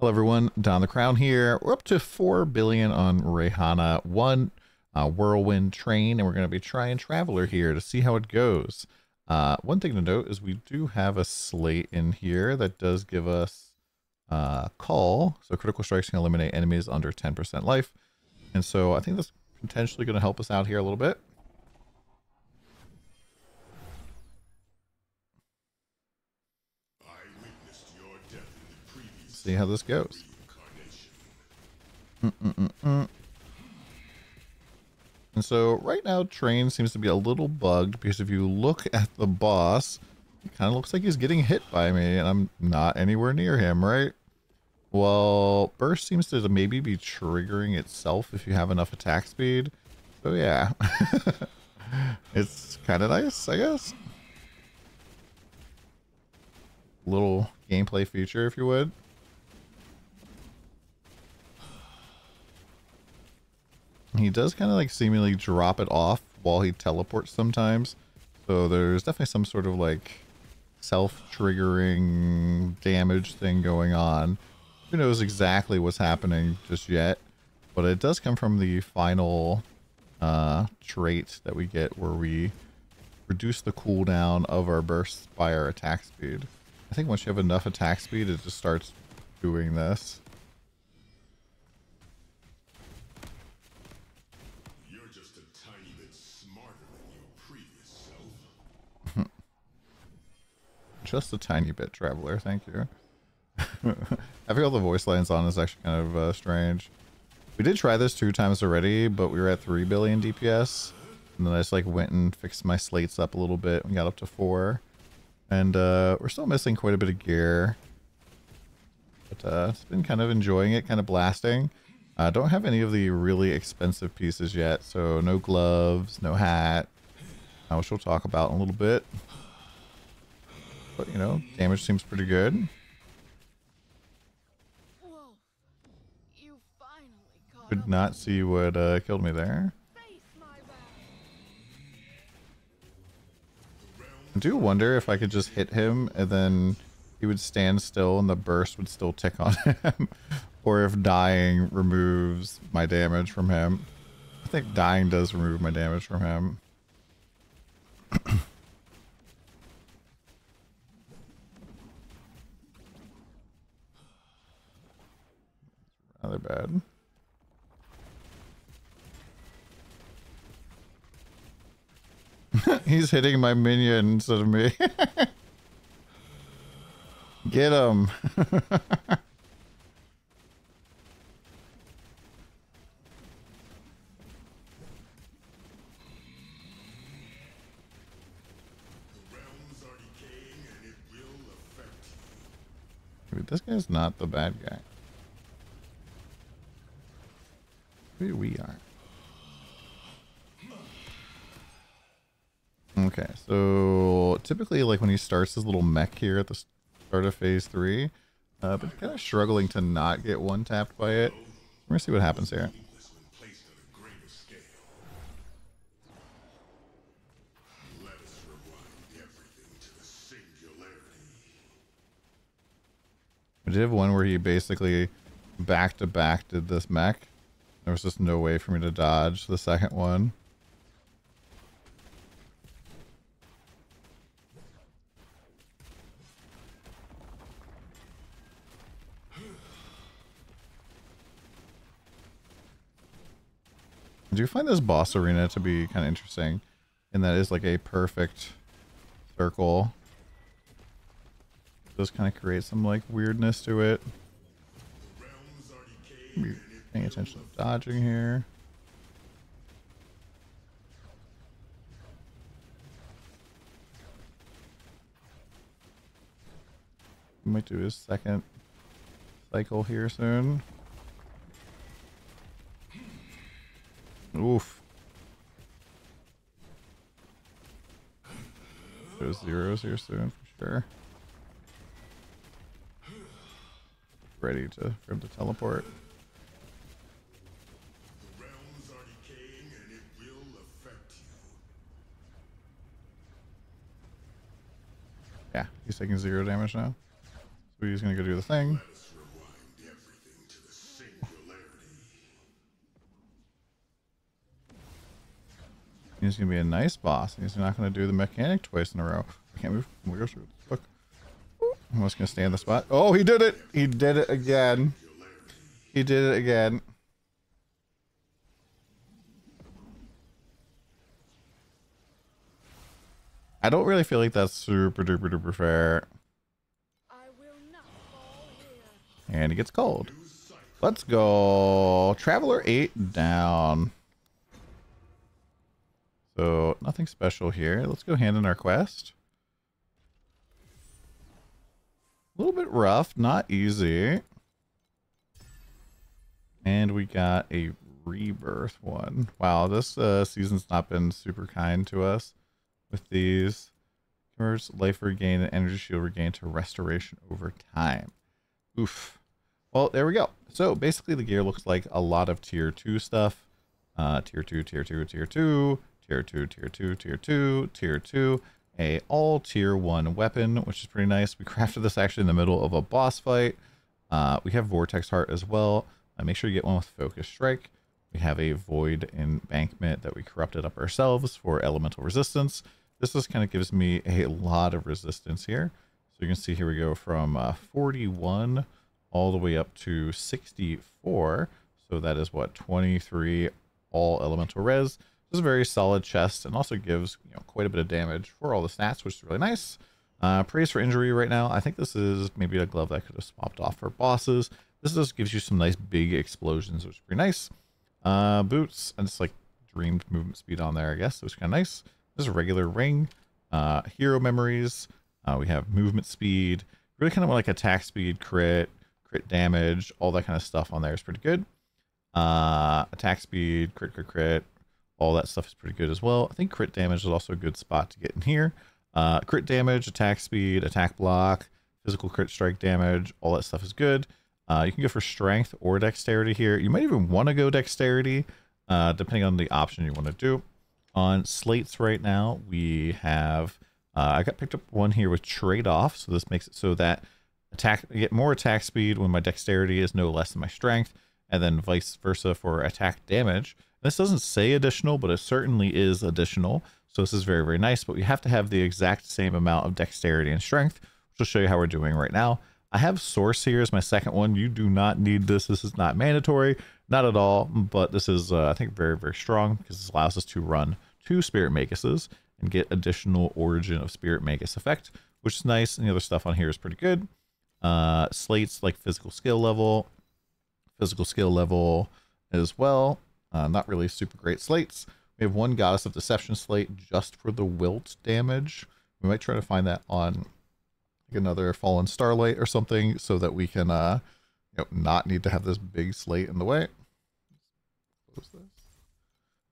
Hello everyone, DonTheCrown here. We're up to 4 billion on Rehan 1 Whirlwind Train, and we're going to be trying Traveler here to see how it goes. One thing to note is we do have a slate in here that does give us Call, so critical strikes can eliminate enemies under 10% life, and so I think that's potentially going to help us out here a little bit. See how this goes. And so right now Train seems to be a little bugged because if you look at the boss, it kind of looks like he's getting hit by me and I'm not anywhere near him, right? Well, Burst seems to maybe be triggering itself if you have enough attack speed. So yeah, it's kind of nice, I guess. Little gameplay feature, if you would. He does kind of like seemingly drop it off while he teleports sometimes. So there's definitely some sort of like self-triggering damage thing going on. Who knows exactly what's happening just yet, but it does come from the final trait that we get where we reduce the cooldown of our bursts by our attack speed. I think once you have enough attack speed, it just starts doing this. Just a tiny bit, Traveler. Thank you. Having all the voice lines on is actually kind of strange. We did try this 2 times already, but we were at 3 billion DPS. And then I just like went and fixed my slates up a little bit and got up to 4. And we're still missing quite a bit of gear. But it's been kind of enjoying it, kind of blasting. Don't have any of the really expensive pieces yet. So no gloves, no hat. Which we'll talk about in a little bit. But, you know, damage seems pretty good. Whoa. You finally caught Could not see what killed me there. I do wonder if I could just hit him and then he would stand still and the burst would still tick on him. Or if dying removes my damage from him. I think dying does remove my damage from him. Rather bad. He's hitting my minion instead of me. Get him. Dude, this guy's not the bad guy. Maybe we are. Okay, so typically like when he starts his little mech here at the start of phase 3, but kind of struggling to not get one tapped by it. We're gonna see what happens here. We did have one where he basically back to back did this mech. There was just no way for me to dodge the second one. I do find this boss arena to be kind of interesting, and that is like a perfect circle. It does kind of create some like weirdness to it. Be paying attention to dodging here. We might do his second cycle here soon. Oof. There's zeros here soon for sure. Ready for him to teleport. Yeah, he's taking 0 damage now. So he's gonna go do the thing. He's gonna be a nice boss. He's not gonna do the mechanic twice in a row. I can't move. Oh my gosh, what the fuck? I'm just gonna stay in the spot. Oh, he did it! He did it again. He did it again. I don't really feel like that's super duper duper fair. I will not fall here. And he gets cold. Let's go. Traveler 8 down. So nothing special here. Let's go hand in our quest. A little bit rough, not easy. And we got a rebirth one. Wow, this season's not been super kind to us with these. Converts life regain and energy shield regain to restoration over time. Oof. Well, there we go. So basically the gear looks like a lot of tier 2 stuff. Tier 2, tier 2, tier 2, tier 2, tier 2, tier 2, tier 2. A all tier 1 weapon, which is pretty nice. We crafted this actually in the middle of a boss fight. We have Vortex Heart as well. Make sure you get one with Focus Strike. We have a Void Embankment that we corrupted up ourselves for elemental resistance. This just kind of gives me a lot of resistance here. So you can see here we go from 41 all the way up to 64. So that is what, 23 all elemental res. This is a very solid chest and also gives, you know, quite a bit of damage for all the stats, which is really nice. Praise for injury right now. I think this is maybe a glove that I could have swapped off for bosses. This just gives you some nice big explosions, which is pretty nice. Boots, and it's like dreamed movement speed on there, I guess. So it's kind of nice. This is a regular ring. Hero memories. We have movement speed. Really kind of like attack speed, crit damage, all that kind of stuff on there is pretty good. Attack speed, crit. All that stuff is pretty good as well. I think crit damage is also a good spot to get in here. Crit damage, attack speed, attack block, physical crit strike damage, all that stuff is good. You can go for strength or dexterity here. You might even want to go dexterity, depending on the option you want to do. On slates right now, we have, I got picked up one here with trade-off. So this makes it so that I get more attack speed when my dexterity is no less than my strength, and then vice versa for attack damage. This doesn't say additional, but it certainly is additional. So this is very, very nice, but we have to have the exact same amount of dexterity and strength, which will show you how we're doing right now. I have source here as my second one. You do not need this. This is not mandatory, not at all, but this is, I think, very, very strong because this allows us to run 2 Spirit Maguses and get additional Origin of Spirit Magus effect, which is nice. And the other stuff on here is pretty good. Slates like physical skill level as well. Not really super great slates. We have one Goddess of Deception slate just for the wilt damage. We might try to find that on another Fallen Starlight or something so that we can not need to have this big slate in the way. Close this.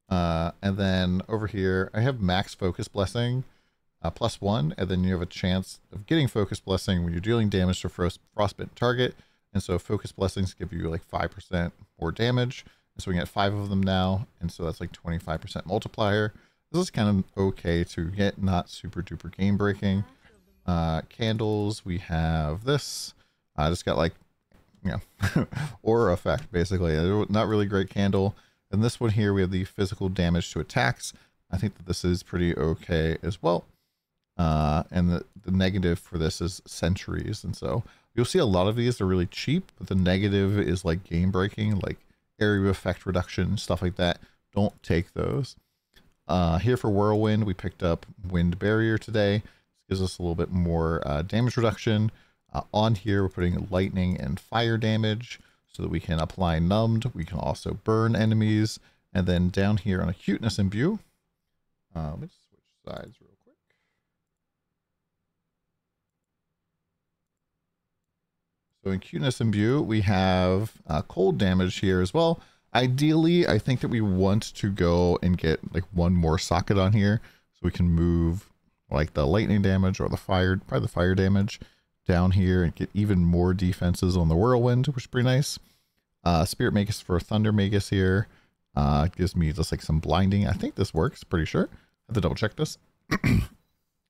And then over here I have max focus blessing +1, and then you have a chance of getting focus blessing when you're dealing damage to frostbitten target. And so focus blessings give you like 5% more damage, and so we get 5 of them now, and so that's like 25% multiplier. This is kind of okay to get, not super duper game breaking. Candles, we have this. I just got like, aura effect basically. Not really great candle. And this one here, we have the physical damage to attacks. I think that this is pretty okay as well. And the negative for this is sentries, and so you'll see a lot of these are really cheap, but the negative is like game breaking, like area effect reduction, stuff like that. Don't take those. Here for Whirlwind, we picked up Wind Barrier today. Gives us a little bit more damage reduction. On here, we're putting lightning and fire damage so that we can apply numbed. We can also burn enemies. And then down here on a cuteness imbue, let's switch sides real quick. So in cuteness imbue, we have cold damage here as well. Ideally, I think that we want to go and get like one more socket on here so we can move like the lightning damage or the probably the fire damage down here and get even more defenses on the whirlwind, which is pretty nice. Spirit Magus for Thunder Magus here. It gives me just like some blinding. I think this works, pretty sure. I have to double check this.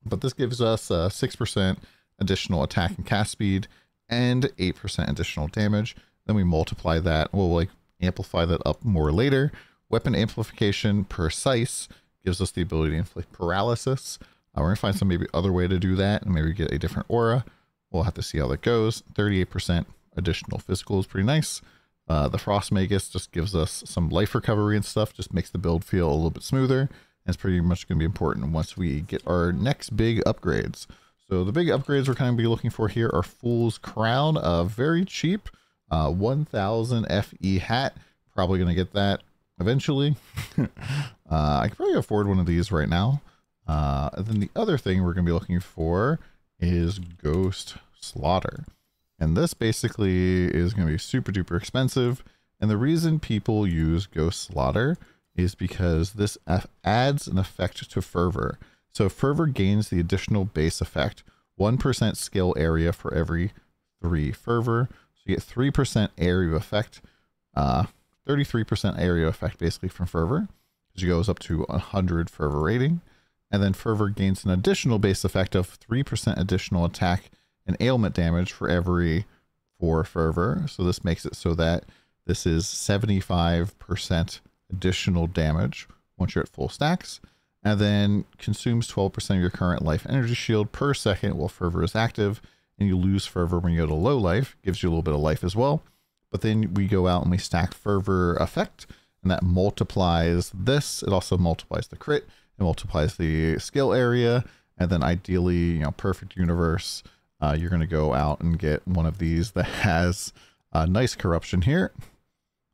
But this gives us 6% additional attack and cast speed and 8% additional damage. Then we multiply that. We'll like amplify that up more later. Weapon amplification precise gives us the ability to inflict paralysis. We're going to find some maybe other way to do that and maybe get a different aura. We'll have to see how that goes. 38% additional physical is pretty nice. The Frost Magus just gives us some life recovery and stuff, just makes the build feel a little bit smoother. And it's pretty much going to be important once we get our next big upgrades. So the big upgrades we're going to be looking for here are Fool's Crown, very cheap, 1000 FE hat. Probably going to get that eventually. I can probably afford one of these right now. And then the other thing we're going to be looking for is Ghost Slaughter. And this basically is going to be super duper expensive. And the reason people use Ghost Slaughter is because this adds an effect to Fervor. So Fervor gains the additional base effect, 1% skill area for every 3 Fervor. So you get 3% area effect, 33% area effect basically from Fervor, because it goes up to 100 Fervor rating. And then Fervor gains an additional base effect of 3% additional attack and ailment damage for every 4 Fervor. So this makes it so that this is 75% additional damage once you're at full stacks. And then consumes 12% of your current life energy shield per second while Fervor is active. And you lose Fervor when you go to low life. Gives you a little bit of life as well. But then we go out and we stack Fervor effect. And that multiplies this. It also multiplies the crit. It multiplies the skill area. And then ideally, you know, perfect universe, you're going to go out and get one of these that has a nice corruption here.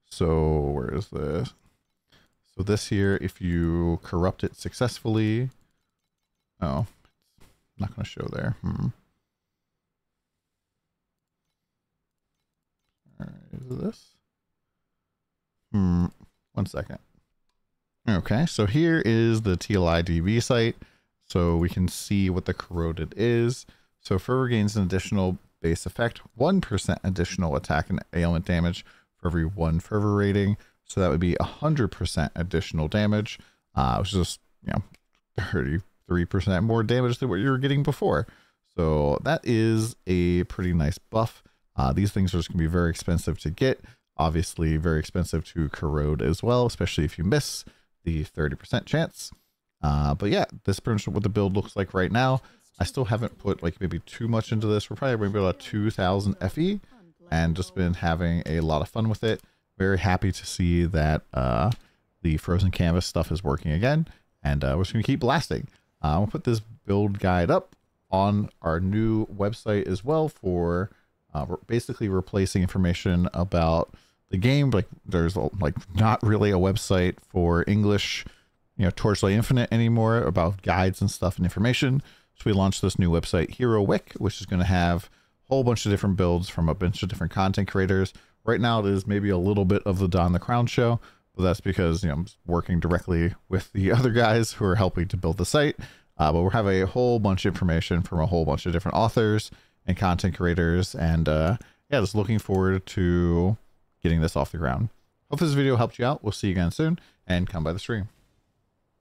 So where is this? So this here, if you corrupt it successfully, oh, not going to show there. All right, is this? 1 second. Okay, so here is the TLI DB site. So we can see what the corroded is. So Fervor gains an additional base effect, 1% additional attack and ailment damage for every 1 Fervor rating. So that would be 100% additional damage, which is just, you know, 33% more damage than what you were getting before. So that is a pretty nice buff. These things are just going to be very expensive to get. Obviously very expensive to corrode as well, especially if you miss the 30% chance. But yeah, this is pretty much what the build looks like right now. I still haven't put like maybe too much into this. We're probably maybe about 2000 FE and just been having a lot of fun with it. Very happy to see that the Frozen Canvas stuff is working again, and we're just going to keep blasting. I'll put this build guide up on our new website as well for basically replacing information about the game. Like there's like not really a website for English, you know, Torchlight Infinite anymore about guides and stuff and information. So we launched this new website, Hero Wick, which is going to have a whole bunch of different builds from a bunch of different content creators. Right now it is maybe a little bit of the DonTheCrown show, but that's because, you know, I'm working directly with the other guys who are helping to build the site. But we'll have a whole bunch of information from a whole bunch of different authors and content creators. And yeah, just looking forward to getting this off the ground. Hope this video helped you out. We'll see you again soon, and come by the stream.